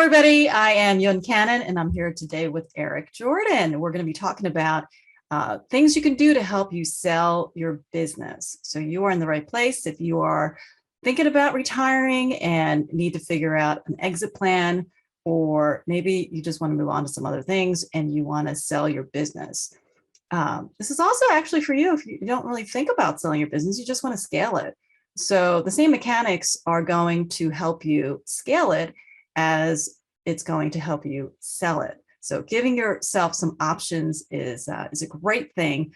everybody. I am Yun Cannon, and I'm here today with Eric Jordan. We're going to be talking about things you can do to help you sell your business. So you are in the right place if you are thinking about retiring and need to figure out an exit plan, or maybe you just want to move on to some other things and you want to sell your business. This is also actually for you if you don't really think about selling your business, you just want to scale it. So the same mechanics are going to help you scale it as it's going to help you sell it. So giving yourself some options is a great thing,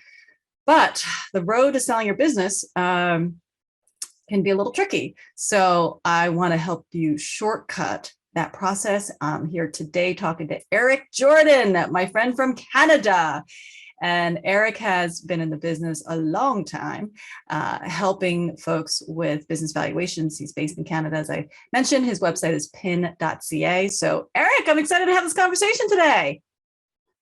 but the road to selling your business can be a little tricky. So I want to help you shortcut that process. I'm here today talking to Eric Jordan, my friend from Canada. And Eric has been in the business a long time, helping folks with business valuations. He's based in Canada, as I mentioned. His website is pin.ca. So Eric, I'm excited to have this conversation today.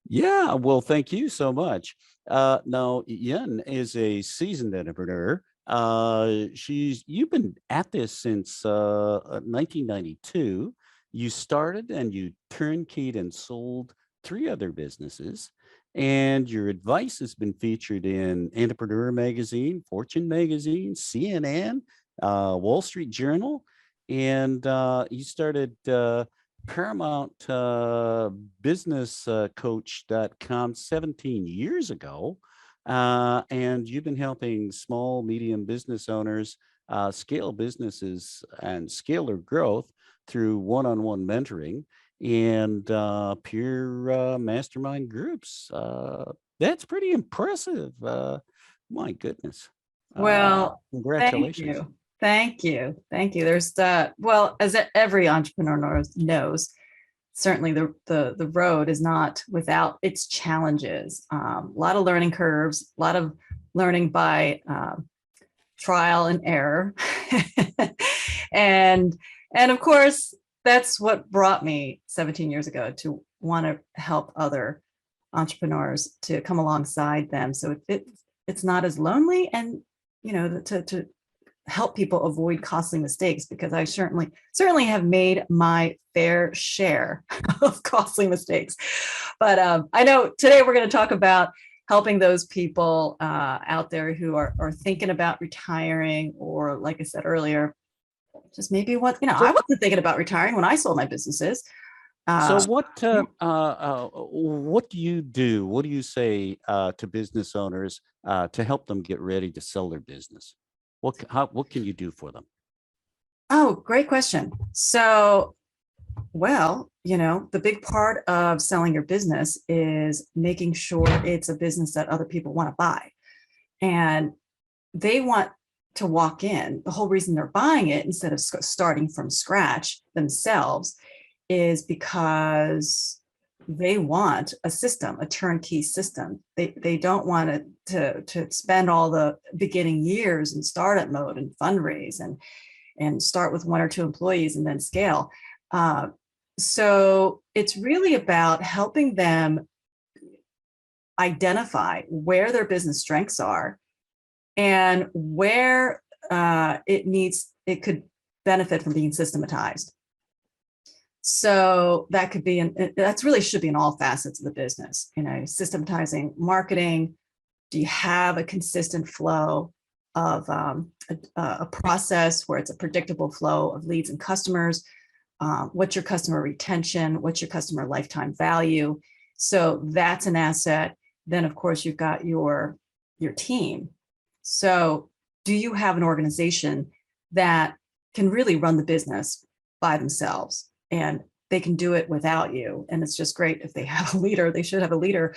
Yeah, well, thank you so much. Now, Yen is a seasoned entrepreneur. You've been at this since 1992. You started and you turnkeyed and sold 3 other businesses. And your advice has been featured in Entrepreneur Magazine, Fortune Magazine, CNN, Wall Street Journal. And you started Paramount Business Coach.com 17 years ago. And you've been helping small, medium business owners scale businesses and scale their growth through one-on-one mentoring and peer mastermind groups. That's pretty impressive. My goodness. Well, Congratulations. Thank you. There's that. Well, as every entrepreneur knows, certainly the road is not without its challenges. A lot of learning curves, a lot of learning by trial and error. and of course, that's what brought me 17 years ago to want to help other entrepreneurs to come alongside them. So it's not as lonely, and to help people avoid costly mistakes, because I certainly have made my fair share of costly mistakes. But I know today we're going to talk about helping those people out there who are thinking about retiring, or like I said earlier, just maybe I wasn't thinking about retiring when I sold my businesses. So what do you do? What do you say to business owners to help them get ready to sell their business? What can you do for them? Oh, great question. So, well, the big part of selling your business is making sure it's a business that other people want to buy, and they want to walk in. The whole reason they're buying it instead of starting from scratch themselves is because they want a system, a turnkey system. They don't want to spend all the beginning years in startup mode and fundraise and start with 1 or 2 employees and then scale. So it's really about helping them identify where their business strengths are and where it could benefit from being systematized. So that could be, that's really should be in all facets of the business, systematizing marketing. Do you have a consistent flow of a process where it's a predictable flow of leads and customers? What's your customer retention? What's your customer lifetime value? So that's an asset. Then of course you've got your team. So do you have an organization that can really run the business by themselves? And they can do it without you. And it's just great if they have a leader. They should have a leader,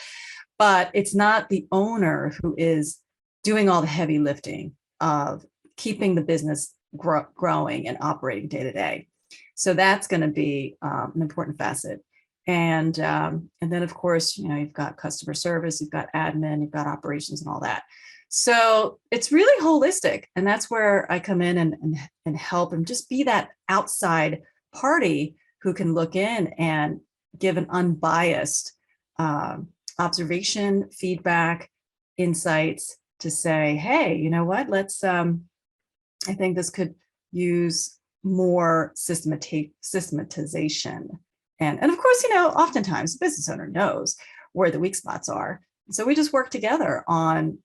but it's not the owner who is doing all the heavy lifting of keeping the business growing and operating day to day. So that's going to be an important facet. And then of course, you've got customer service, you've got admin, you've got operations and all that. So it's really holistic. And that's where I come in and help and just be that outside party who can look in and give an unbiased observation, feedback, insights to say, hey, you know what, I think this could use more systematization. And of course, oftentimes the business owner knows where the weak spots are. So we just work together on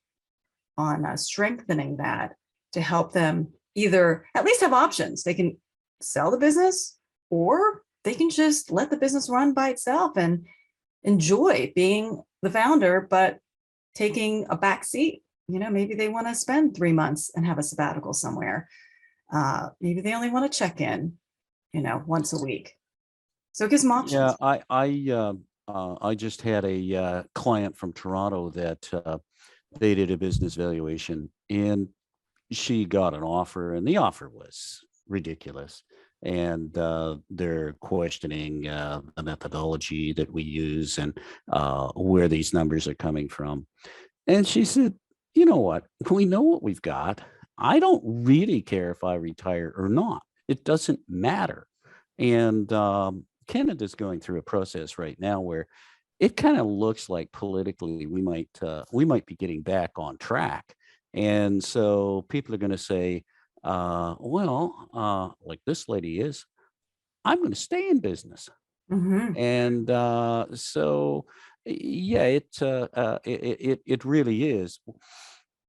strengthening that to help them either at least have options. They can sell the business, or they can just let the business run by itself and enjoy being the founder, but taking a back seat. Maybe they want to spend 3 months and have a sabbatical somewhere. Maybe they only want to check in, once a week. So it gives them Yeah, options. I just had a client from Toronto that they did a business valuation, and she got an offer, and the offer was ridiculous. And they're questioning the methodology that we use and where these numbers are coming from. And she said, you know what? We know what we've got. I don't really care if I retire or not. It doesn't matter. And Canada's going through a process right now where it kind of looks like politically we might be getting back on track. And so people are going to say, like this lady is, I'm going to stay in business. Mhm. And so, yeah, it really is.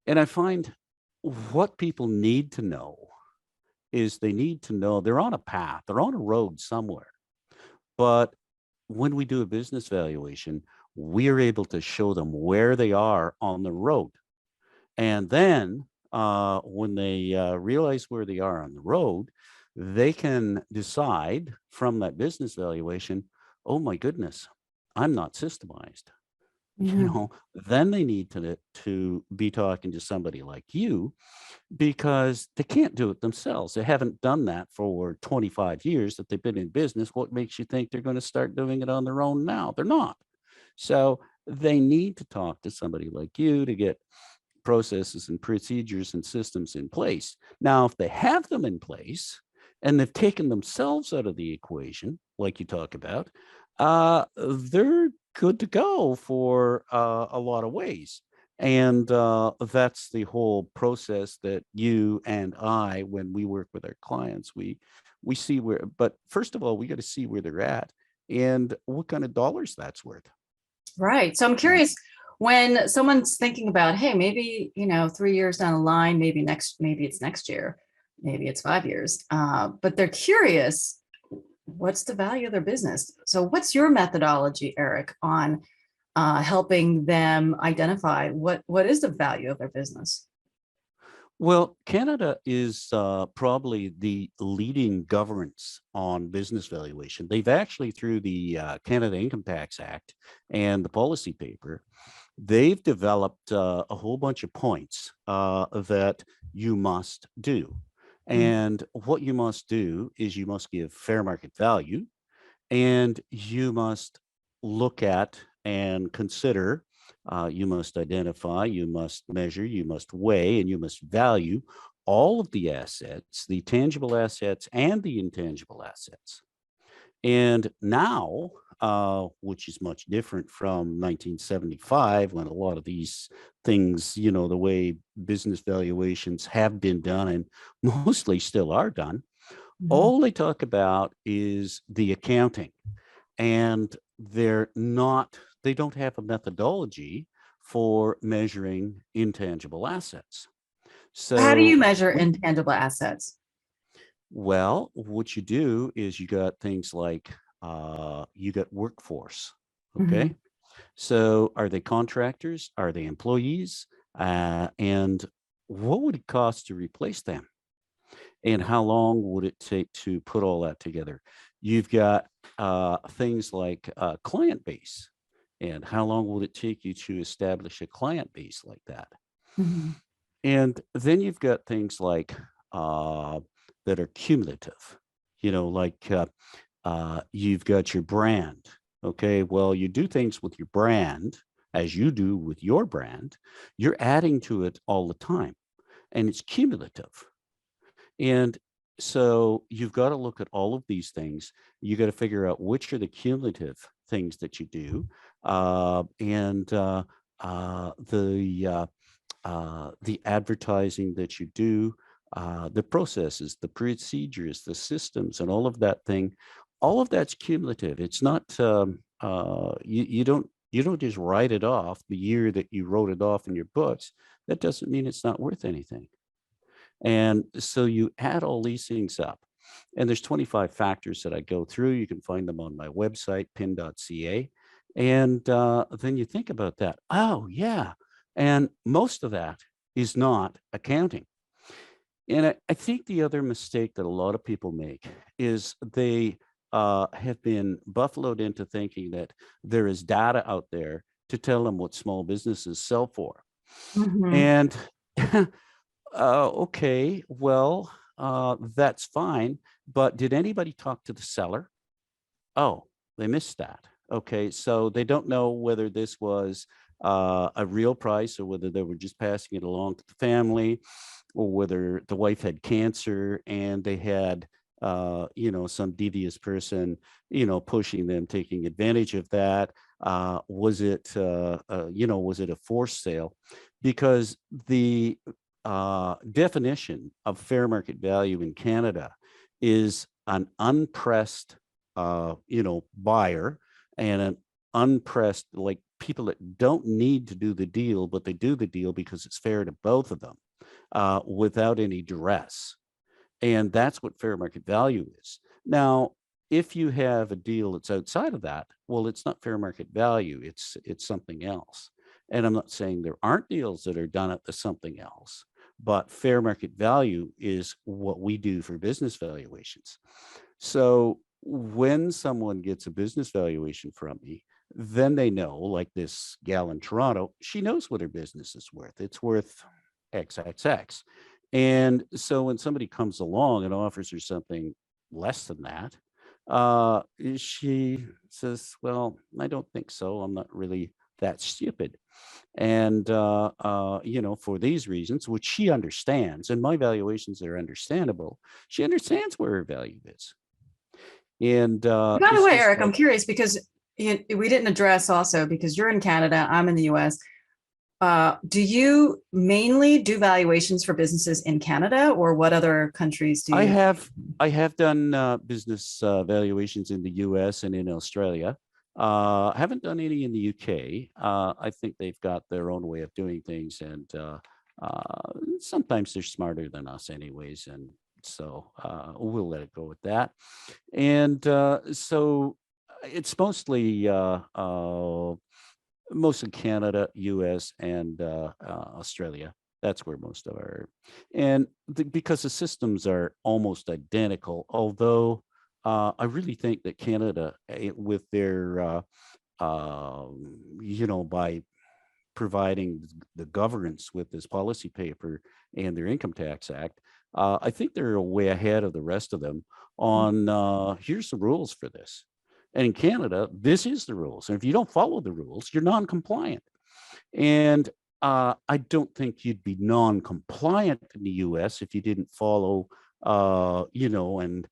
And I find what people need to know is they need to know they're on a path, they're on a road somewhere. But when we do a business valuation, we're able to show them where they are on the road. And then when they realize where they are on the road, they can decide from that business valuation, oh my goodness, I'm not systemized. Mhm. Then they need to be talking to somebody like you, because they can't do it themselves. They haven't done that for 25 years that they've been in business. What makes you think they're going to start doing it on their own now? They're not. So they need to talk to somebody like you to get processes and procedures and systems in place. Now, if they have them in place and they've taken themselves out of the equation, like you talk about, they're good to go for a lot of ways. And that's the whole process that you and I, when we work with our clients, we see where. But first of all, we got to see where they're at and what kind of dollars that's worth. Right. So I'm Yeah. curious, when someone's thinking about, hey, maybe, 3 years down the line, maybe it's next year, maybe it's 5 years, but they're curious, what's the value of their business? So what's your methodology, Eric, on helping them identify what is the value of their business? Well, Canada is probably the leading governance on business valuation. They've actually, through the Canada Income Tax Act and the policy paper, they've developed a whole bunch of points that you must do. Mhm. And what you must do is you must give fair market value, and you must look at and consider, you must identify, you must measure, you must weigh, and you must value all of the assets, the tangible assets and the intangible assets. And now, which is much different from 1975, when a lot of these things, the way business valuations have been done and mostly still are done, Mhm. all they talk about is the accounting, and they don't have a methodology for measuring intangible assets. How do you So measure we intangible assets? well, what you do is you got things like you got workforce. Mhm. Okay, so are they contractors, are they employees, and what would it cost to replace them, and how long would it take to put all that together? You've got things like client base, and how long would it take you to establish a client base like that? Mhm. And then you've got things like uh, that are cumulative, like you've got your brand. Okay, well, you do things with your brand as you do with your brand, you're adding to it all the time, and it's cumulative. And so you've got to look at all of these things. You got to figure out which are the cumulative things that you do, and the advertising that you do, the processes, the procedures, the systems, and all of that thing. all of that's cumulative. It's not you don't just write it off the year that you wrote it off in your books. That doesn't mean it's not worth anything. And so you add all these things up. And there's 25 factors that I go through. You can find them on my website, pin.ca. And then you think about that. Oh, yeah. And most of that is not accounting. And I think the other mistake that a lot of people make is they have been buffaloed into thinking that there is data out there to tell them what small businesses sell for. Mhm. And okay, well, that's fine. But did anybody talk to the seller? Oh, they missed that. Okay, so they don't know whether this was a real price or whether they were just passing it along to the family, or whether the wife had cancer and they had, some devious person, pushing them, taking advantage of that. Was it a forced sale? Because the definition of fair market value in Canada is an unpressed buyer and an unpressed, like people that don't need to do the deal, but they do the deal because it's fair to both of them without any duress. And that's what fair market value is. Now, if you have a deal that's outside of that, well, it's not fair market value. It's something else. And I'm not saying there aren't deals that are done at the something else, but fair market value is what we do for business valuations. So when someone gets a business valuation from me, then they know, like this gal in Toronto, she knows what her business is worth. It's worth XXX. And so when somebody comes along and offers her something less than that, she says, well, I don't think so. I'm not really that stupid. And, for these reasons, which she understands, and my valuations are understandable, she understands where her value is. And By the it's way, just Eric, I'm like, curious because we didn't address also because you're in Canada, I'm in the US. Do you mainly do valuations for businesses in Canada, or what other countries do I you? have I have done business valuations in the U.S. and in Australia. Haven't done any in the U.K. I think they've got their own way of doing things, and sometimes they're smarter than us, anyways. And so we'll let it go with that. And so it's mostly Canada, U.S., and Australia. That's where most of our, and because the systems are almost identical, although I really think that Canada, with their, by providing the governance with this policy paper and their income tax act, I think they're way ahead of the rest of them on here's the rules for this. And in Canada, this is the rules. And if you don't follow the rules, you're non-compliant. And I don't think you'd be non-compliant in the U.S. if you didn't follow, and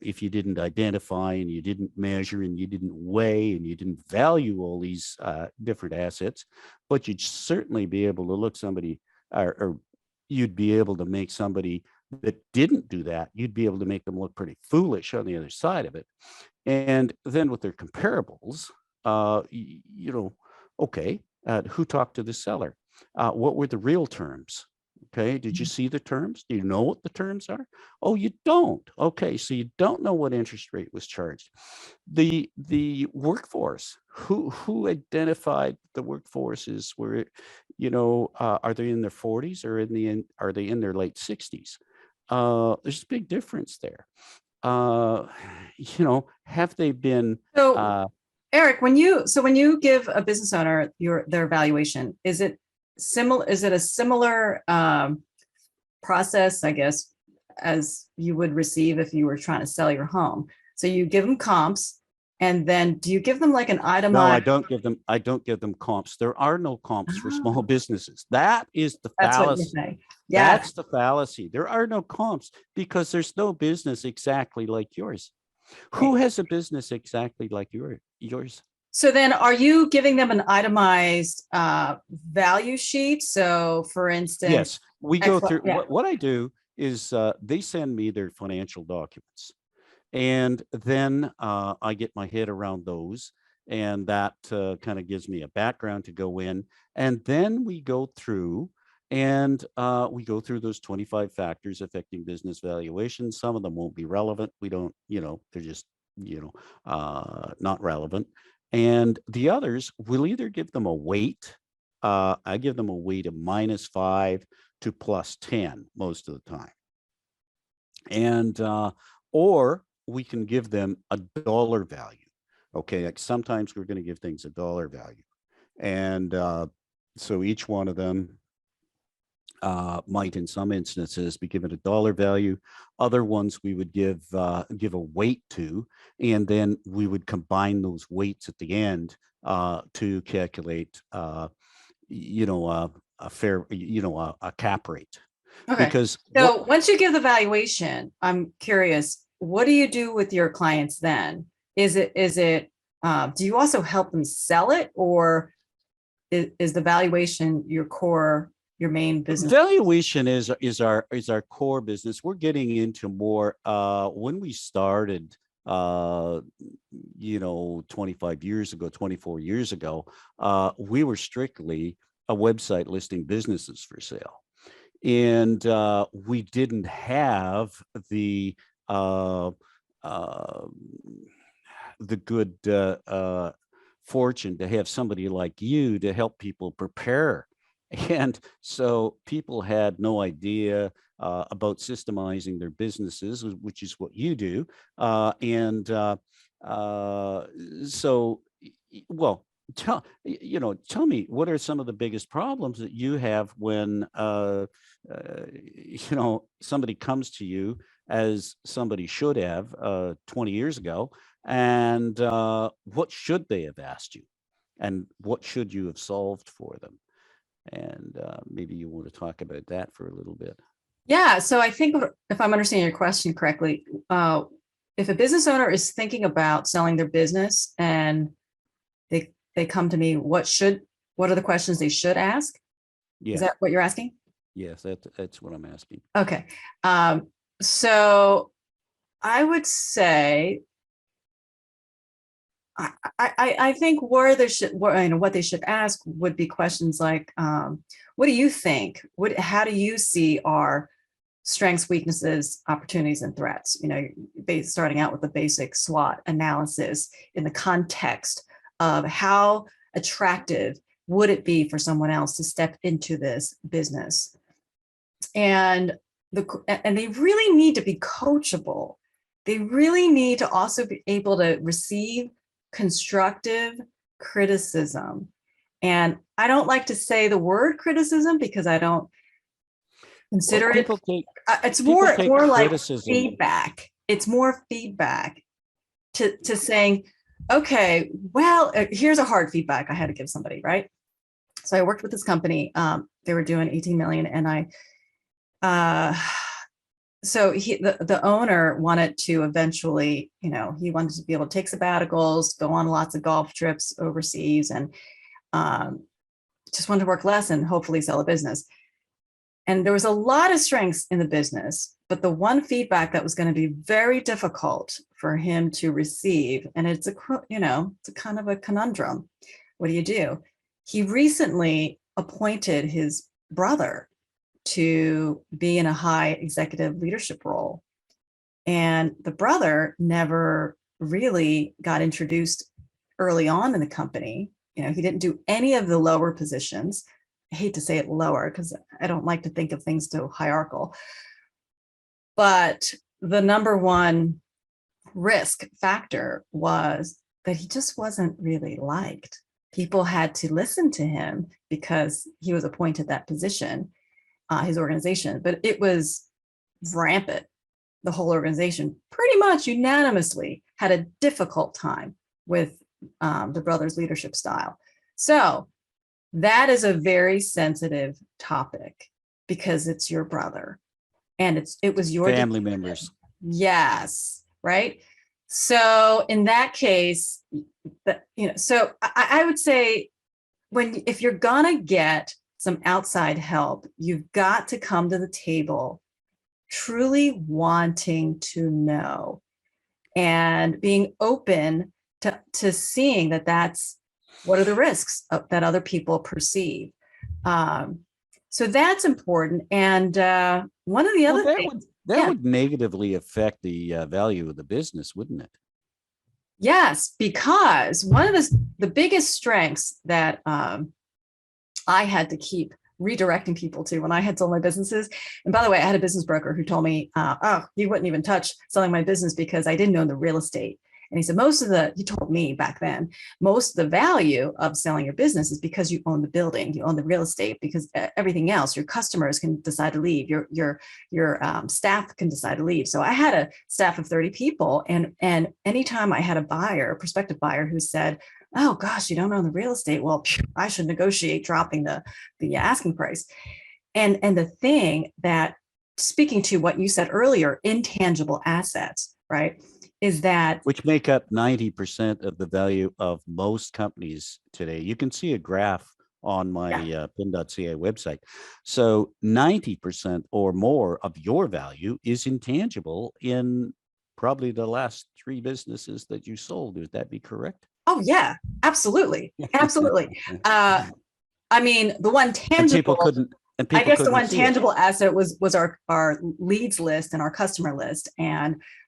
if you didn't identify and you didn't measure and you didn't weigh and you didn't value all these different assets. But you'd certainly be able to look somebody, or you'd be able to make somebody that didn't do that, you'd be able to make them look pretty foolish on the other side of it. And then with their comparables, okay, who talked to the seller? What were the real terms? Okay, did you see the terms? Do you know what the terms are? Oh, you don't. Okay, so you don't know what interest rate was charged. The workforce, who identified the workforces? Were, are they in their 40s or are they in their late 60s? There's a big difference there. Have they been So, Eric, when you give a business owner their valuation, is it similar? Is it a similar process, I guess, as you would receive if you were trying to sell your home? So you give them comps, and then do you give them like an No, itemized? I don't give them comps. There are no comps for small Oh, businesses. That is the that's what you're fallacy. saying. Yeah. That's the fallacy. There are no comps because there's no business exactly like yours. Who Right. has a business exactly like yours? So then are you giving them an itemized value sheet? So for instance, Yes, we go through yeah. what I do is they send me their financial documents. And then I get my head around those. And that kind of gives me a background to go in. And then we go through those 25 factors affecting business valuation. Some of them won't be relevant. We don't, they're just, not relevant. And the others, we'll either give them a weight. I give them a weight of -5 to +10 most of the time. And, or we can give them a dollar value. Okay. Like sometimes we're going to give things a dollar value. And so each one of them might, in some instances, be given a dollar value. Other ones we would give a weight to, and then we would combine those weights at the end to calculate, a fair, a cap rate. Okay. Because So once you give the valuation, I'm curious, what do you do with your clients then? Do you also help them sell it, or is the valuation your main business? Valuation is our core business. We're getting into more when we started 25 years ago, 24 years ago, we were strictly a website listing businesses for sale. And we didn't have the good fortune to have somebody like you to help people prepare. And so people had no idea about systemizing their businesses, which is what you do. Well, tell me, what are some of the biggest problems that you have when somebody comes to you, as somebody should have 20 years ago, and what should they have asked you, and what should you have solved for them? And maybe you want to talk about that for a little bit. Yeah. So I think, if I'm understanding your question correctly, if a business owner is thinking about selling their business and they come to me, what are the questions they should ask? Yeah. Is that what you're asking? Yes, that's what I'm asking. Okay. So I would say, I think what they should ask would be questions like, what do you think? How do you see our strengths, weaknesses, opportunities, and threats? Starting out with the basic SWOT analysis in the context of how attractive would it be for someone else to step into this business. And they really need to be coachable. They really need to also be able to receive constructive criticism. And I don't like to say the word criticism because I don't consider it. It's more like feedback. It's more feedback to saying, okay, well, here's a hard feedback I had to give somebody, right? So I worked with this company. They were doing 18 million, and so the owner wanted to eventually, he wanted to be able to take sabbaticals, go on lots of golf trips overseas, and just wanted to work less and hopefully sell a business. And there was a lot of strengths in the business, but the one feedback that was going to be very difficult for him to receive, and it's a kind of a conundrum. What do you do? He recently appointed his brother to be in a high executive leadership role. And the brother never really got introduced early on in the company. He didn't do any of the lower positions. I hate to say it lower because I don't like to think of things so hierarchical. But the number one risk factor was that he just wasn't really liked. People had to listen to him because he was appointed that position. His organization, but it was rampant. The whole organization pretty much unanimously had a difficult time with the brother's leadership style. So that is a very sensitive topic because it's your brother and it was your family members. Yes, right. So in that case, so I would say if you're gonna get some outside help, you've got to come to the table truly wanting to know. and being open to seeing that's what are the risks that other people perceive. So that's important. And one of the Well, other that things, would negatively affect the value of the business, wouldn't it? yes, because one of the biggest strengths that I had to keep redirecting people to when I had sold my businesses. And by the way, I had a business broker who told me, oh, you wouldn't even touch selling my business because I didn't own the real estate. And he said, he told me back then, most of the value of selling your business is because you own the building, you own the real estate, because everything else, your customers can decide to leave, your staff can decide to leave. So I had a staff of 30 people. And anytime I had a buyer, a prospective buyer who said, oh gosh, you don't own the real estate, well, I should negotiate dropping the asking price. And the thing that, speaking to what you said earlier, intangible assets, right, is that which make up 90% of the value of most companies today. You can see a graph on my pin.ca website. So 90% or more of your value is intangible in probably the last 3 businesses that you sold. Would that be correct? Oh yeah, absolutely. Absolutely. I mean, the one tangible, I guess the one tangible asset was our leads list and our customer list.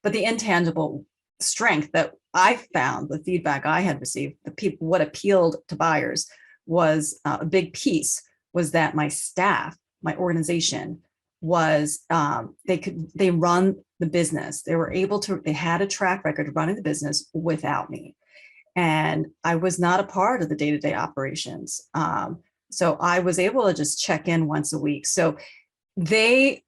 But the intangible strength that I found, the feedback I had received, what appealed to buyers was a big piece was that my staff, my organization was, they run the business. They had a track record of running the business without me. And I was not a part of the day-to-day operations. So I was able to just check in once a week. So they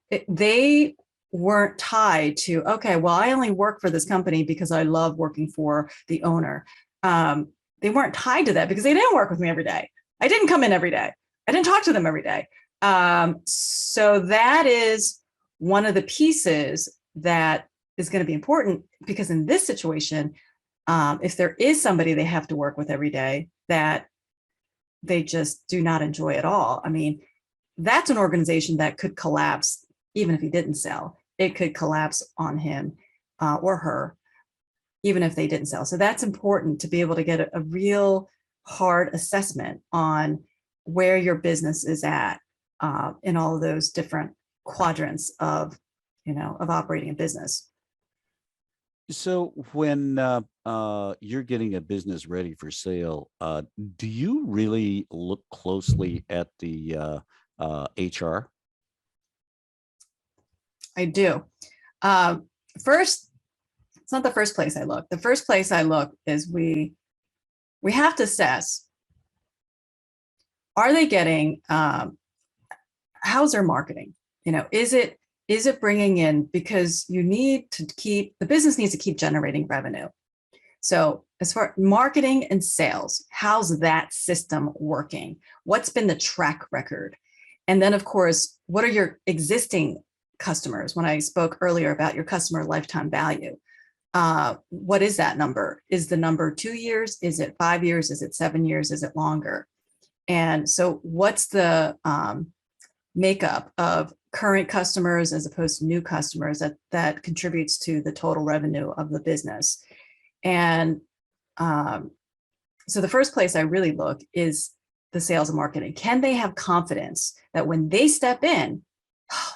weren't tied to, okay, well, I only work for this company because I love working for the owner. They weren't tied to that because they didn't work with me every day. I didn't come in every day. I didn't talk to them every day. So that is one of the pieces that is going to be important, because in this situation, if there is somebody they have to work with every day that they just do not enjoy at all, I mean, that's an organization that could collapse even if he didn't sell. It could collapse on him or her, even if they didn't sell. So that's important to be able to get a real hard assessment on where your business is at in all of those different quadrants of operating a business. So when you're getting a business ready for sale, do you really look closely at the HR? I do. First, it's not the first place I look. The first place I look is we have to assess, are they getting, how's their marketing? Is it bringing in, because the business needs to keep generating revenue. So as far as marketing and sales, how's that system working? What's been the track record? And then of course, what are your existing customers? When I spoke earlier about your customer lifetime value, what is that number? Is the number 2 years? Is it 5 years? Is it 7 years? Is it longer? And so what's the makeup of current customers as opposed to new customers that contributes to the total revenue of the business? And so the first place I really look is the sales and marketing. Can they have confidence that when they step in,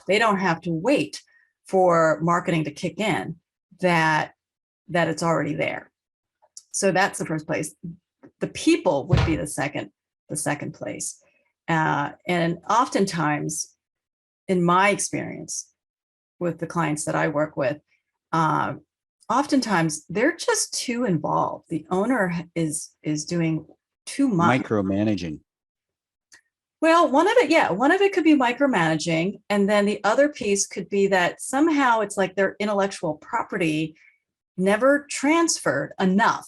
they don't have to wait for marketing to kick in, that it's already there? So that's the first place. The people would be the second place. And oftentimes, in my experience with the clients that I work with, oftentimes they're just too involved. The owner is doing too much. Micromanaging. Well, one of it could be micromanaging. And then the other piece could be that somehow it's like their intellectual property never transferred enough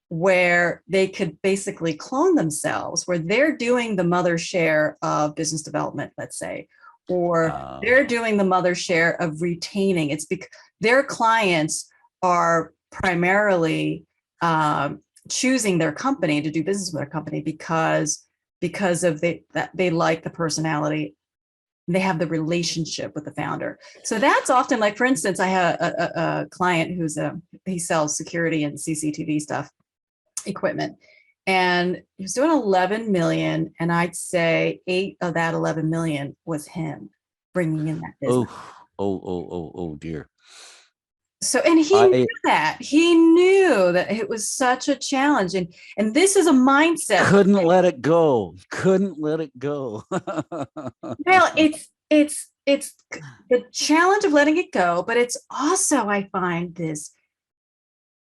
where they could basically clone themselves, where they're doing the mother share of business development, let's say, or they're doing the mother share of retaining. It's because their clients are primarily choosing their company to do business with their company because of that they like the personality and they have the relationship with the founder. So that's often, like, for instance, I have a client he sells security and CCTV stuff, equipment, and he was doing 11 million, and I'd say 8 of that 11 million was him bringing in that business. Oh dear. So, and he knew that it was such a challenge, and this is a mindset. Couldn't let it go. Couldn't let it go. Well, it's the challenge of letting it go, but it's also, I find, this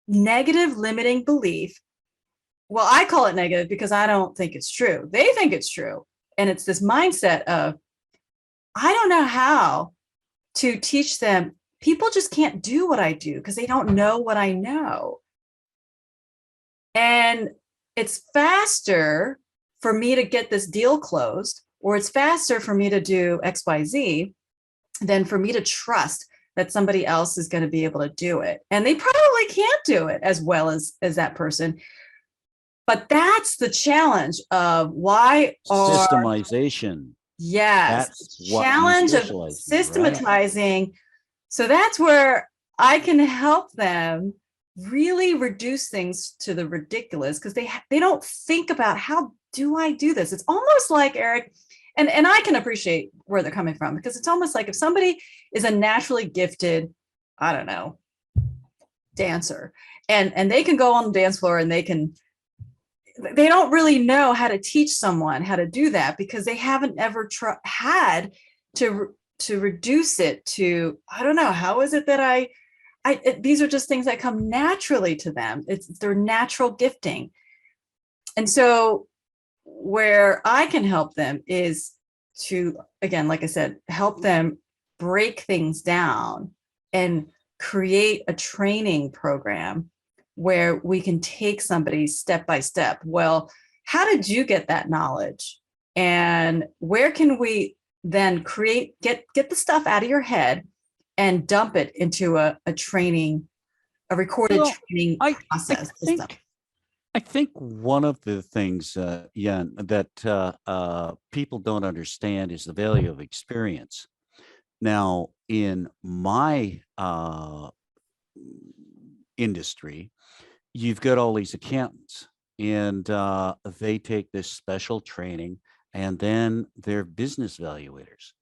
negative limiting belief. Well, I call it negative because I don't think it's true. They think it's true. And it's this mindset of, I don't know how to teach them. People just can't do what I do because they don't know what I know. And it's faster for me to get this deal closed, or it's faster for me to do XYZ than for me to trust that somebody else is going to be able to do it. And they probably can't do it as well as that person. But that's the challenge of Systemization. Yes, That's the challenge of systematizing. Right? So that's where I can help them really reduce things to the ridiculous, because they don't think about, how do I do this? It's almost like, Eric, and I can appreciate where they're coming from, because it's almost like if somebody is a naturally gifted, I don't know, dancer, and they can go on the dance floor and they don't really know how to teach someone how to do that, because they haven't ever had to reduce it to, I don't know, how is it that these are just things that come naturally to them. It's their natural gifting. And so where I can help them is to, again, like I said, help them break things down and create a training program where we can take somebody step by step. Well, how did you get that knowledge? And where can we then get the stuff out of your head and dump it into a training, a recorded training process system? I think one of the things, Jan, that people don't understand is the value of experience. Now, in my industry, you've got all these accountants, and they take this special training, and then they're business valuators,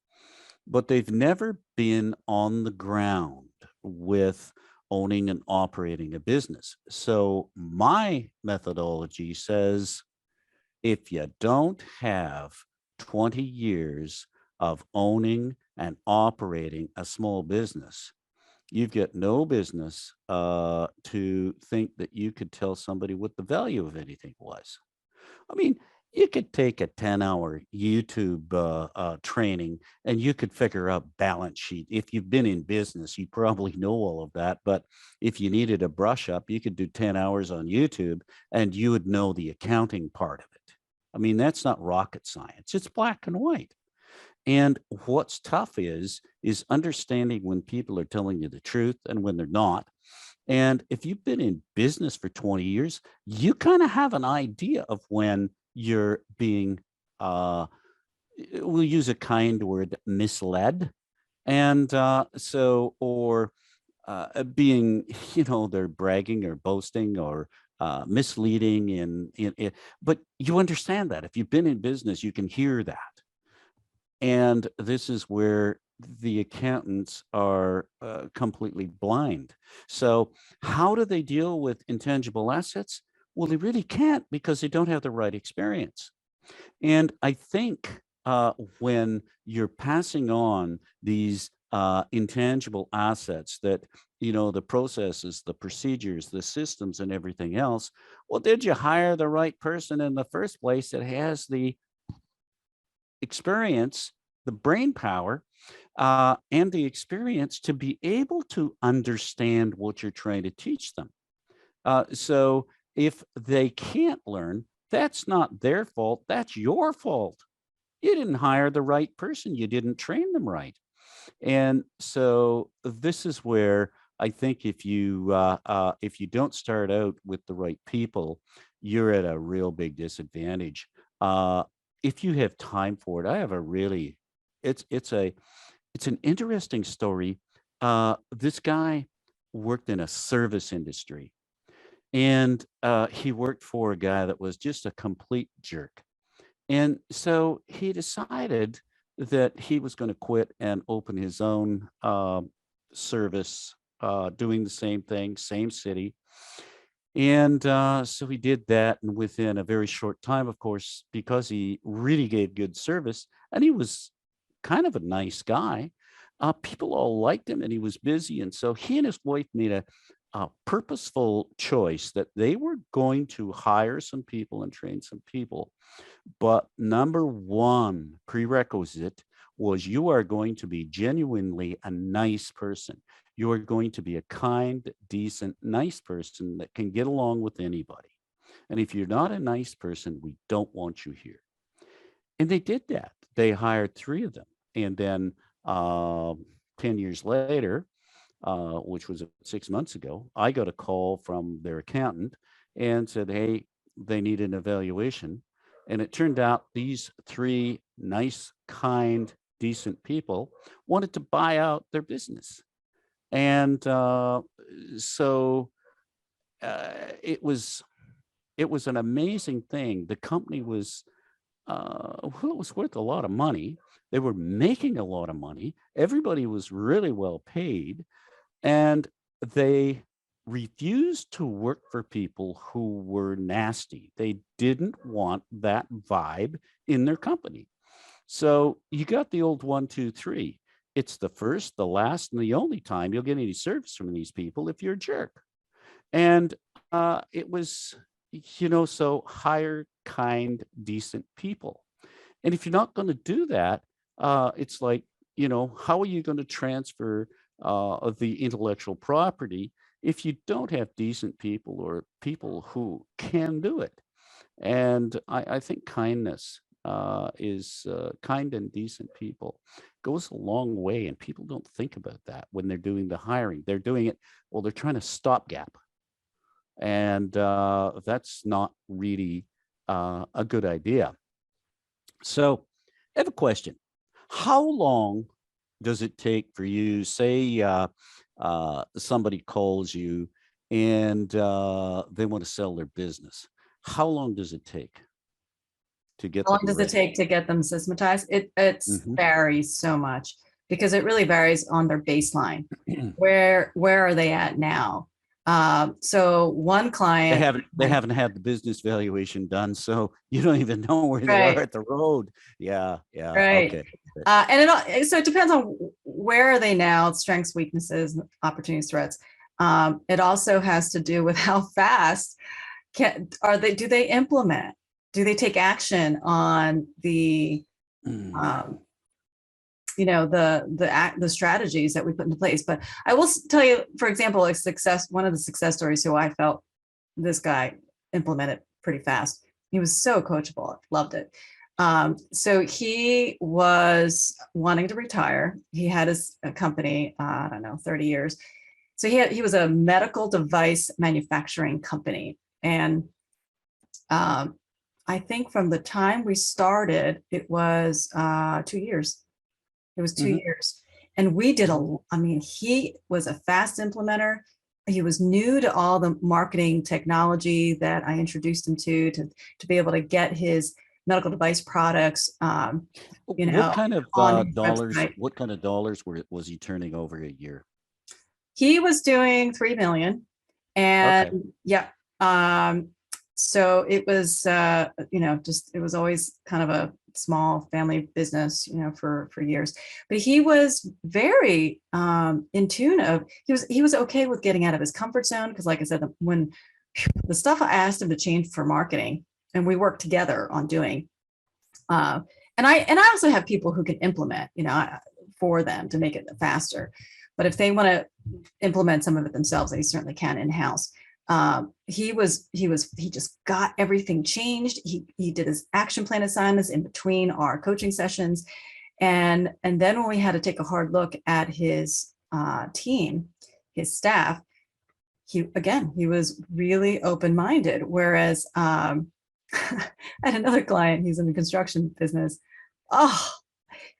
but they've never been on the ground with owning and operating a business. So my methodology says, if you don't have 20 years of owning and operating a small business, you've got no business to think that you could tell somebody what the value of anything was. I mean, you could take a 10-hour YouTube training and you could figure out balance sheet. If you've been in business, you probably know all of that. But if you needed a brush up, you could do 10 hours on YouTube and you would know the accounting part of it. I mean, that's not rocket science. It's black and white. And what's tough is understanding when people are telling you the truth and when they're not. And if you've been in business for 20 years, you kind of have an idea of when you're being, we'll use a kind word, misled. And or being, they're bragging or boasting or misleading but you understand that. If you've been in business, you can hear that. And this is where the accountants are completely blind. So how do they deal with intangible assets? Well, they really can't, because they don't have the right experience. And I think when you're passing on these intangible assets, that, the processes, the procedures, the systems, and everything else, well, did you hire the right person in the first place that has the experience, the brain power, and the experience to be able to understand what you're trying to teach them? So if they can't learn, that's not their fault. That's your fault. You didn't hire the right person. You didn't train them right. And so this is where I think if you don't start out with the right people, you're at a real big disadvantage. If you have time for it, I have a really it's an interesting story. This guy worked in a service industry, and he worked for a guy that was just a complete jerk. And so he decided that he was going to quit and open his own service, doing the same thing, same city. And so he did that. And within a very short time, of course, because he really gave good service and he was kind of a nice guy, people all liked him and he was busy. And so he and his wife made a purposeful choice that they were going to hire some people and train some people. But number one prerequisite was you are going to be genuinely a nice person. You are going to be a kind, decent, nice person that can get along with anybody. And if you're not a nice person, we don't want you here. And they did that. They hired three of them. And then 10 years later, which was 6 months ago, I got a call from their accountant and said, hey, they need an evaluation. And it turned out these three nice, kind, decent people wanted to buy out their business. And so it was an amazing thing. The company was it was worth a lot of money. They were making a lot of money. Everybody was really well paid, and they refused to work for people who were nasty. They didn't want that vibe in their company. So you got the old 1, 2, 3. It's the first, the last, and the only time you'll get any service from these people if you're a jerk. And it was, so hire kind, decent people. And if you're not going to do that, it's like, how are you going to transfer the intellectual property if you don't have decent people or people who can do it? And I think kindness is kind and decent people goes a long way, and people don't think about that when they're doing the hiring. They're doing it, well, they're trying to stopgap, and that's not really a good idea. So I have a question. How long does it take for you, say somebody calls you and they want to sell their business? How long does it take to get How long them does it ready? take to get them systematized? It's Mhm. varies so much because it really varies on their baseline. Where are they at now? So one They client, haven't had the business valuation done, so you don't even know where they are right, at the road. Yeah, yeah, right. okay. And so it depends on where are they now, strengths, weaknesses, opportunities, threats. It also has to do with how fast do they implement? Do they take action on the Mm. um, the strategies that we put into place? But I will tell you, for example, one of the success stories who I felt this guy implemented pretty fast. He was so coachable, loved it. So he was wanting to retire. He had his company, I don't know, 30 years. So he was a medical device manufacturing company. And I think from the time we started, it was 2 years. It was two Mhm. years. And he was a fast implementer. He was new to all the marketing technology that I introduced him to be able to get his medical device products, What kind of on his dollars? website. What kind of dollars was he turning over a year? He was doing 3 million, Okay. and yeah, so it was just it was always kind of a small family business, for years. But he was very in tune of he was okay with getting out of his comfort zone, because like I said, when the stuff I asked him to change for marketing, and we worked together on doing, uh, and I also have people who can implement, for them to make it faster. But if they want to implement some of it themselves, they certainly can in-house. He just got everything changed. He did his action plan assignments in between our coaching sessions. And then when we had to take a hard look at his team, his staff, he was really open-minded. Whereas I had another client, he's in the construction business. Oh,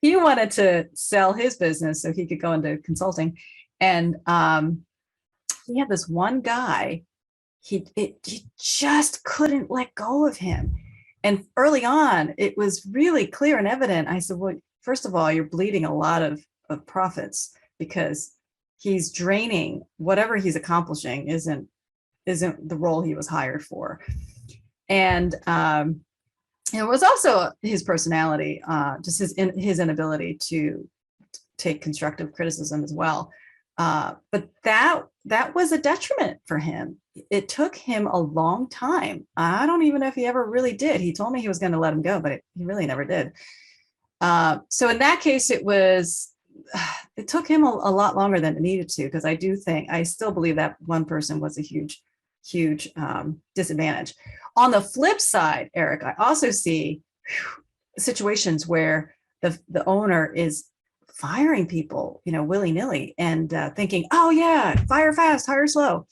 he wanted to sell his business so he could go into consulting. And he had this one guy, he just couldn't let go of him. And early on, it was really clear and evident. I said, well, first of all, you're bleeding a lot of profits because he's draining whatever he's accomplishing isn't the role he was hired for. And it was also his personality, just his inability to take constructive criticism as well. But that was a detriment for him. It took him a long time. I don't even know if he ever really did. He told me he was going to let him go, but he really never did. So in that case, it took him a lot longer than it needed to, because I still believe that one person was a huge disadvantage. On the flip side, Eric, I also see situations where the owner is firing people, willy-nilly, and thinking, oh yeah, fire fast, hire slow.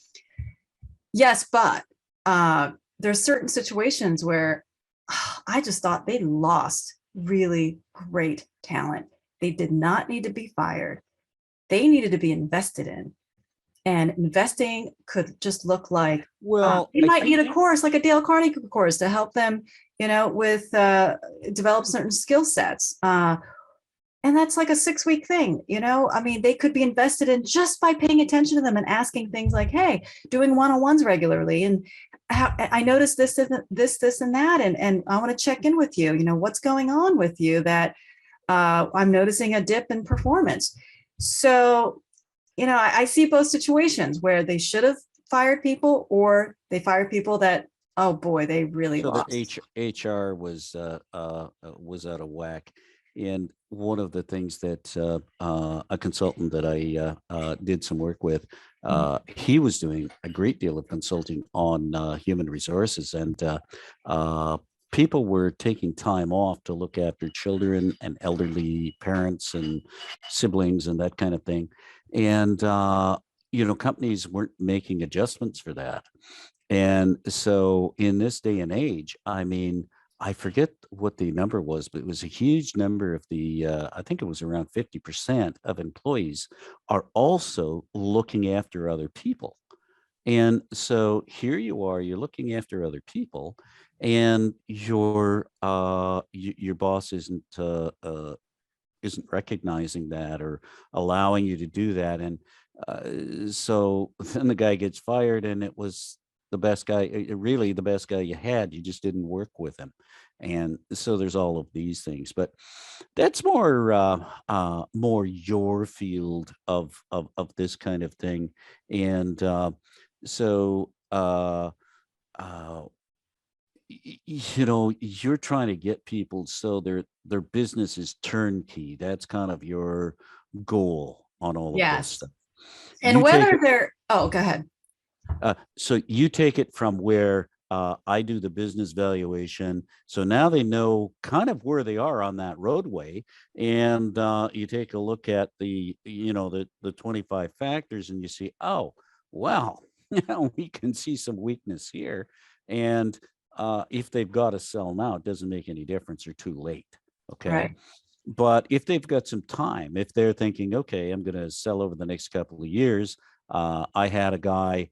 Yes, but there's certain situations where I just thought they lost really great talent. They did not need to be fired. They needed to be invested in. And investing could just look like, Well, you I might need think, a course like a Dale Carnegie course to help them, with develop certain skill sets. And that's like a 6-week thing, I mean, they could be invested in just by paying attention to them and asking things like, hey, doing one-on-ones regularly. And I noticed this, and that, and I want to check in with you, what's going on with you that I'm noticing a dip in performance. So, I see both situations where they should have fired people, or they fired people that, oh boy, they really so the lost. HR was out of whack. And one of the things that a consultant that I did some work with, he was doing a great deal of consulting on human resources, and people were taking time off to look after children and elderly parents and siblings and that kind of thing. And companies weren't making adjustments for that. And so in this day and age, I mean, I forget what the number was, but it was a huge number of I think it was around 50% of employees are also looking after other people. And so here you are, you're looking after other people, and your boss isn't recognizing that or allowing you to do that. And so then the guy gets fired, and it was the best guy, really the best guy you had. You just didn't work with him. And so there's all of these things, but that's more your field of this kind of thing. And so uh, you're trying to get people so their business is turnkey. That's kind of your goal on all of this Yes. stuff. And You take whether it, they're, oh, go ahead. so you take it from where I do the business valuation. So now they know kind of where they are on that roadway, and you take a look at the 25 factors, and you see, oh, well, we can see some weakness here, and if they've got to sell now, it doesn't make any difference. They're too late. Okay. Right. But if they've got some time, if they're thinking, okay, I'm going to sell over the next couple of years, I had a guy,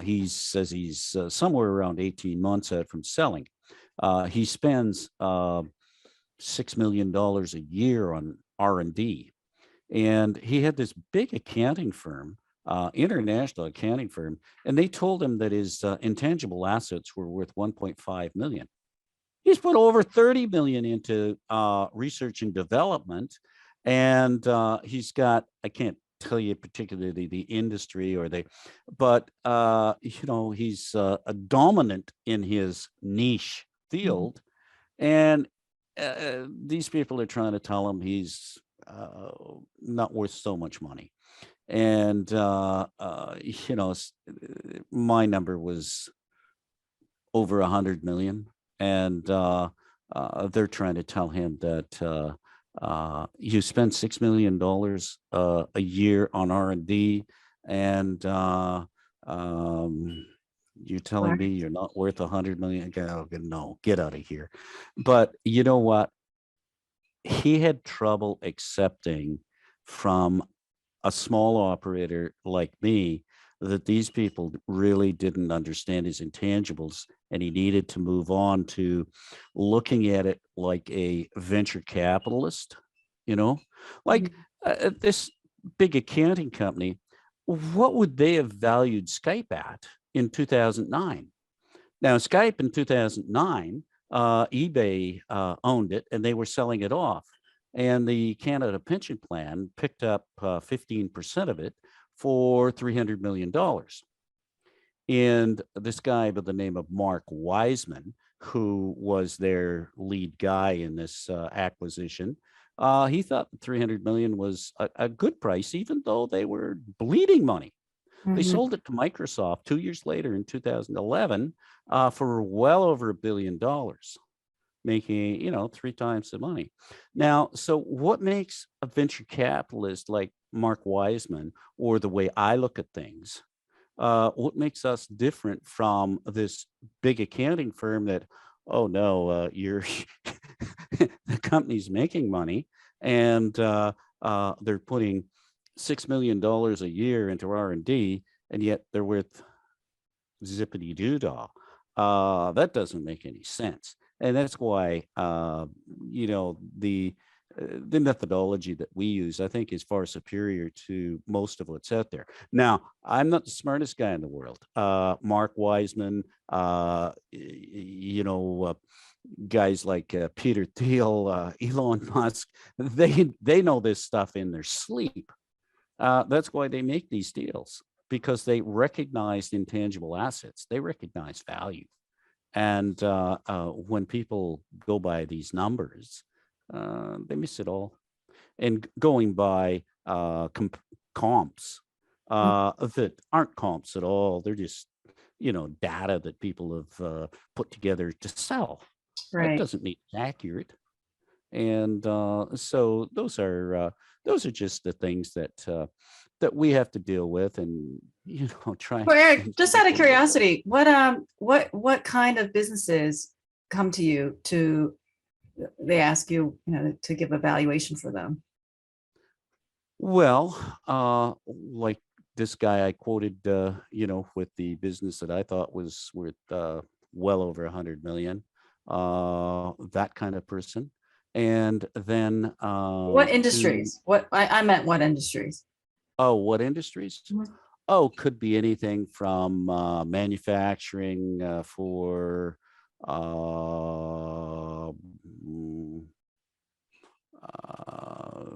he says he's somewhere around 18 months out from selling. He spends $6 million a year on R&D. And he had this big accounting firm, international accounting firm, and they told him that his intangible assets were worth 1.5 million. He's put over 30 million into research and development, and he's got, I can't tell you particularly the industry but he's a dominant in his niche Mhm. field. And these people are trying to tell him he's not worth so much money. And my number was over 100 million. And they're trying to tell him that you spend $6 million a year on R&D, and you're telling me Right. you're not worth 100 million. No, get out of here. But you know what? he had trouble accepting from a small operator like me that these people really didn't understand his intangibles, and he needed to move on to looking at it like a venture capitalist, you know, like this big accounting company. What would they have valued Skype at in 2009? Now, Skype in 2009, eBay owned it and they were selling it off. And the Canada Pension Plan picked up 15% of it for $300 million. And this guy by the name of Mark Wiseman, who was their lead guy in this acquisition, he thought 300 million was a good price, even though they were bleeding money. They Mhm. sold it to Microsoft 2 years later in 2011 for well over $1 billion, making, 3 times the money. Now, so what makes a venture capitalist like Mark Wiseman, or the way I look at things, what makes us different from this big accounting firm that, oh no, you're the company's making money and they're putting $6 million a year into R&D, and yet they're worth zippity doo-dah. That doesn't make any sense. And that's why, the methodology that we use, I think, is far superior to most of what's out there. Now, I'm not the smartest guy in the world. Mark Wiseman, guys like Peter Thiel, Elon Musk, they know this stuff in their sleep. That's why they make these deals, because they recognize intangible assets. They recognize value. And when people go by these numbers, they miss it all. And going by comps that aren't comps at all, they're just, data that people have put together to sell. That Right. doesn't mean it's accurate. And so those are just the things that we have to deal with, and try Well, Eric, and just out of curiosity, what kind of businesses come to you to they ask you, to give a valuation for them? well, like this guy I quoted, with the business that I thought was worth well over 100 million, that kind of person. And then What to industries? What I meant what industries? oh, what industries? Mhm. Oh, could be anything from manufacturing for mm, uh,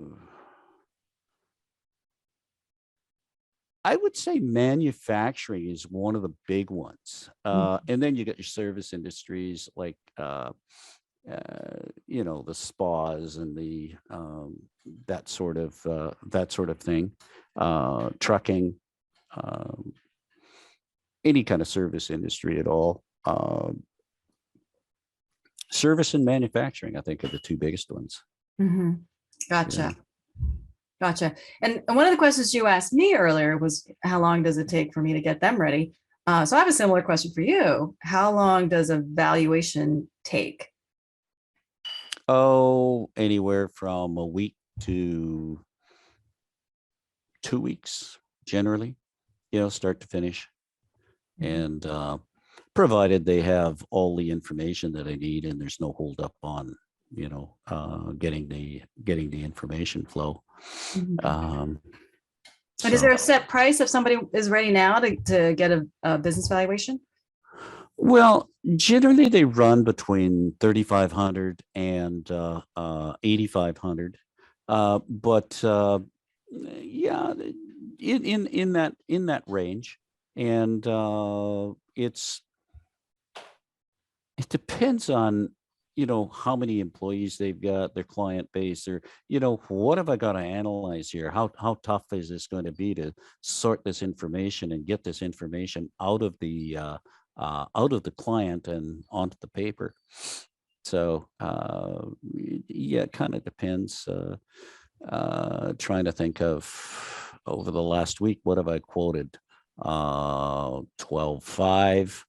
I would say manufacturing is one of the big ones. And then you got your service industries like, the spas and the that sort of thing, trucking, um, any kind of service industry at all. Service and manufacturing, I think, are the two biggest ones. Mhm. Yeah. Gotcha. Gotcha. And one of the questions you asked me earlier was, how long does it take for me to get them ready? So I have a similar question for you. How long does a valuation take? Oh, anywhere from a week to 2 weeks, generally, start to finish. Mhm. And provided they have all the information that I need and there's no holdup on, getting the information flow. Mhm. Um, And is there so, a set price if somebody is ready now to get a business valuation? well, generally they run between 3,500 and 8,500. But yeah, in that range. And it depends on, how many employees they've got, their client base, or, what have I got to analyze here? How tough is this going to be to sort this information and get this information out of the client and onto the paper? So yeah, it kind of depends. Trying to think of over the last week, what have I quoted? 12.5,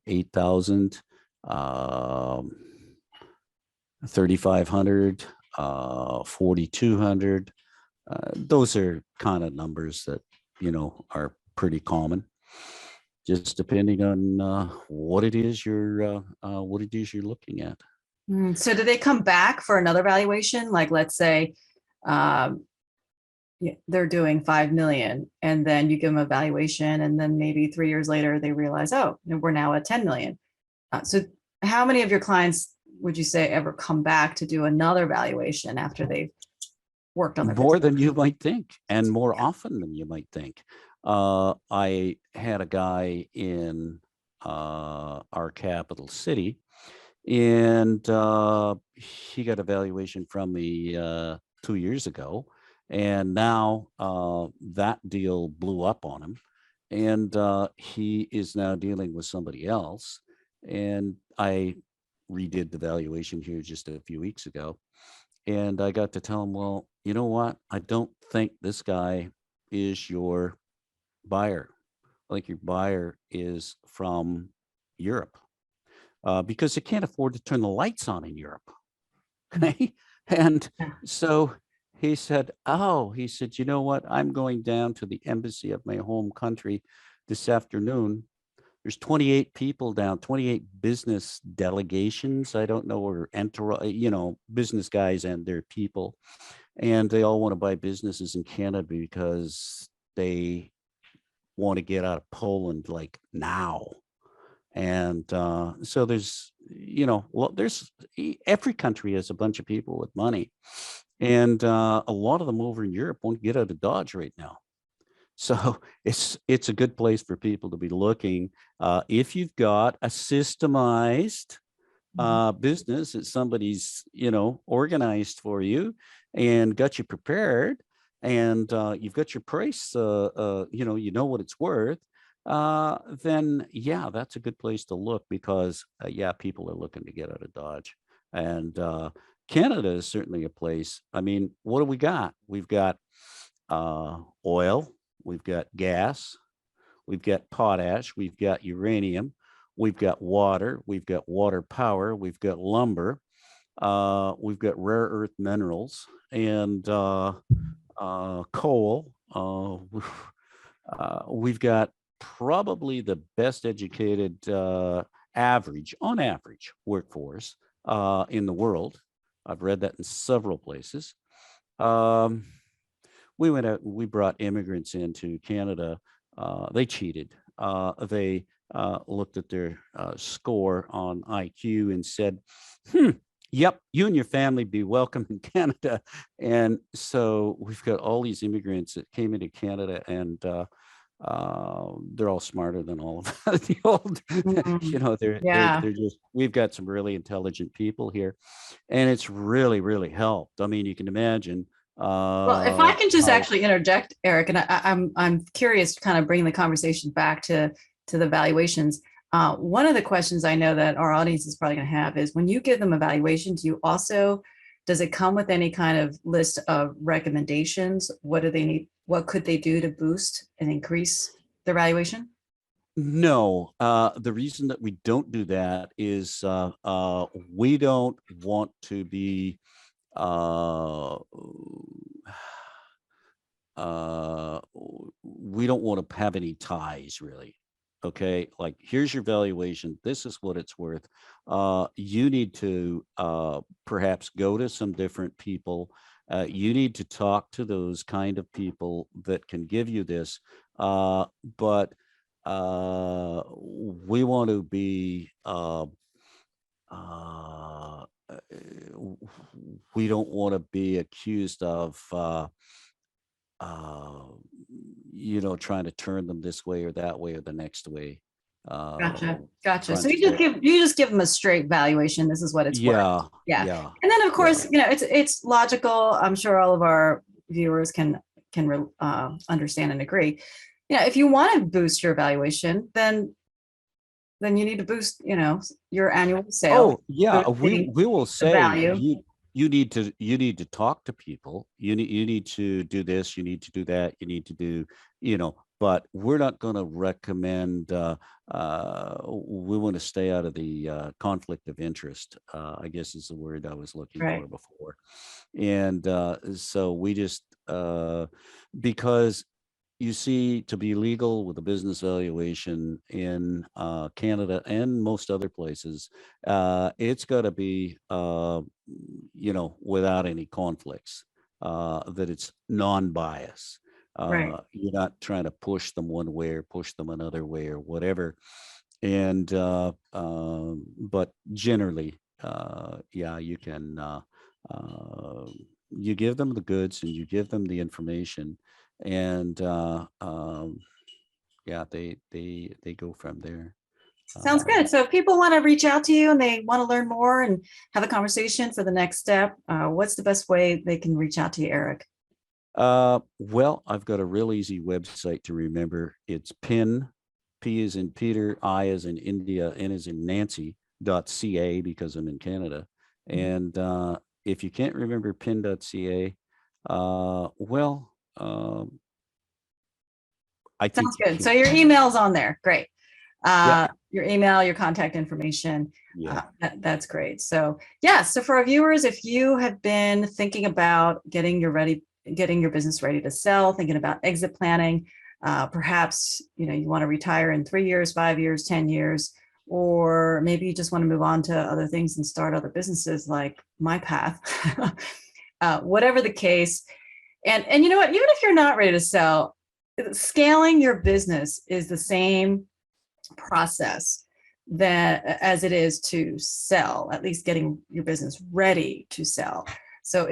8,000. Um, 3,500, 4,200. Those are kind of numbers that, are pretty common, just depending on what it is you're looking at. So do they come back for another valuation? Like, let's say um, they're doing 5 million, and then you give them a valuation, and then maybe 3 years later they realize, oh, we're now at 10 million. So how many of your clients would you say ever come back to do another valuation after they've worked on their More business? than you might think, and more often than you might think. I had a guy in our capital city, and he got a valuation from me 2 years ago, and now that deal blew up on him, and he is now dealing with somebody else. And I redid the valuation here just a few weeks ago, and I got to tell him, well, you know what? I don't think this guy is your buyer. I think your buyer is from Europe, because they can't afford to turn the lights on in Europe. Okay. And so he said, oh, he said, you know what? I'm going down to the embassy of my home country this afternoon. There's 28 people down, 28 business delegations. I don't know, or business guys and their people. And they all want to buy businesses in Canada because they want to get out of Poland like now. And so there's, every country has a bunch of people with money. And a lot of them over in Europe won't get out of Dodge right now. So it's a good place for people to be looking. If you've got a systemized business that somebody's, organized for you and got you prepared, and you've got your price, you know what it's worth, then yeah, that's a good place to look, because yeah, people are looking to get out of Dodge. And Canada is certainly a place. I mean, what do we got? We've got oil, we've got gas, we've got potash, we've got uranium, we've got water power, we've got lumber, we've got rare earth minerals, and coal. We've got probably the best educated on average workforce in the world. I've read that in several places. We went out and we brought immigrants into Canada. They cheated. They looked at their score on IQ and said, yep, you and your family be welcome in Canada. And so we've got all these immigrants that came into Canada, and they're all smarter than all of the old, they're just, we've got some really intelligent people here, and it's really, really helped. I mean, you can imagine. Well, if I can just actually interject, Eric, and I'm curious to kind of bring the conversation back to the valuations. One of the questions I know that our audience is probably going to have is, when you give them a valuation, does it come with any kind of list of recommendations? What do they need? What could they do to boost and increase their valuation? No, the reason that we don't do that is we don't want to be we don't want to have any ties, really. Okay, like, here's your valuation, this is what it's worth. You need to perhaps go to some different people. You need to talk to those kind of people that can give you this, but we want to be we don't want to be accused of trying to turn them this way or that way or the next way. Gotcha. So you just give them a straight valuation. This is what it's worth. Yeah. And then of course, it's logical. I'm sure all of our viewers can understand and agree. If you want to boost your valuation, then you need to boost, your annual sales. Oh yeah, we will say value. You need to talk to people. You need to do this. You need to do that. You need to do but we're not going to recommend, we want to stay out of the conflict of interest, I guess is the word I was looking Right. for before. And so we just, because you see, to be legal with a business valuation in Canada and most other places, it's got to be, without any conflicts, that it's non-bias. Right. You're not trying to push them one way or push them another way or whatever. And but generally, yeah, you can. Uh, you give them the goods and you give them the information, and yeah, they go from there. Sounds good. So if people want to reach out to you and they want to learn more and have a conversation for the next step, what's the best way they can reach out to you, Eric? Well, I've got a real easy website to remember. It's P as in Peter, I as in India, N as in Nancy.ca, because I'm in Canada. And if you can't remember pin.ca, well, I think Sounds you good. So can. your email's on there. Great. Yeah. Your email, your contact information. Yeah. That's great. So yeah, so for our viewers, if you have been thinking about getting your business ready to sell, thinking about exit planning, perhaps you want to retire in 3 years, 5 years, 10 years, or maybe you just want to move on to other things and start other businesses like my path. Whatever the case. And you know what, even if you're not ready to sell, scaling your business is the same process that as it is to sell, at least getting your business ready to sell. So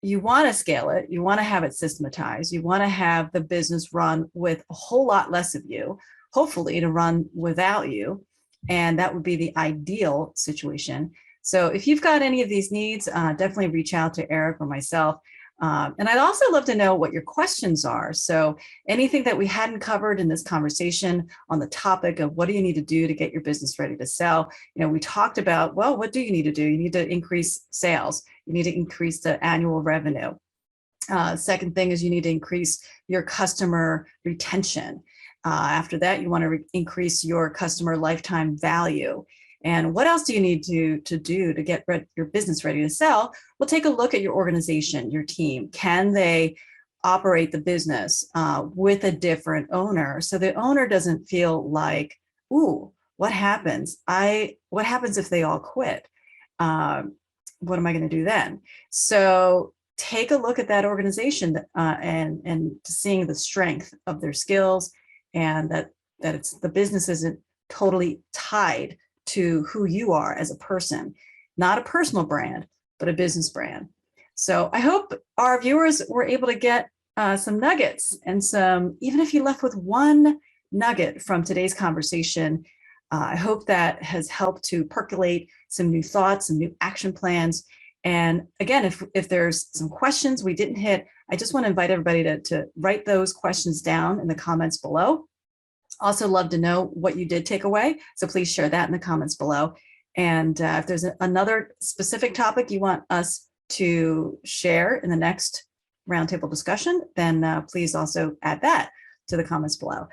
you want to scale it, you want to have it systematized, you want to have the business run with a whole lot less of you, hopefully to run without you. And that would be the ideal situation. So if you've got any of these needs, definitely reach out to Eric or myself. And I'd also love to know what your questions are. So anything that we hadn't covered in this conversation on the topic of what do you need to do to get your business ready to sell? We talked about, well, what do you need to do? You need to increase sales. You need to increase the annual revenue. Second thing is you need to increase your customer retention. After that, you want to increase your customer lifetime value. And what else do you need to do to get your business ready to sell? Well, take a look at your organization, your team. Can they operate the business with a different owner, so the owner doesn't feel like, ooh, what happens? What happens if they all quit? What am I going to do then? So take a look at that organization and seeing the strength of their skills, and that the business isn't totally tied to who you are as a person, not a personal brand, but a business brand. So I hope our viewers were able to get some nuggets and even if you left with one nugget from today's conversation, I hope that has helped to percolate some new thoughts, some new action plans. And again, if there's some questions we didn't hit, I just want to invite everybody to write those questions down in the comments below. Also love to know what you did take away. So please share that in the comments below. And if there's another specific topic you want us to share in the next roundtable discussion, then please also add that to the comments below.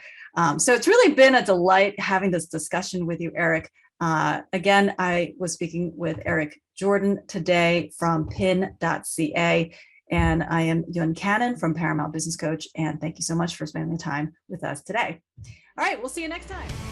So it's really been a delight having this discussion with you, Eric. Again, I was speaking with Eric Jordan today from pin.ca. And I am Yun Cannon from Paramount Business Coach. And thank you so much for spending the time with us today. All right, we'll see you next time.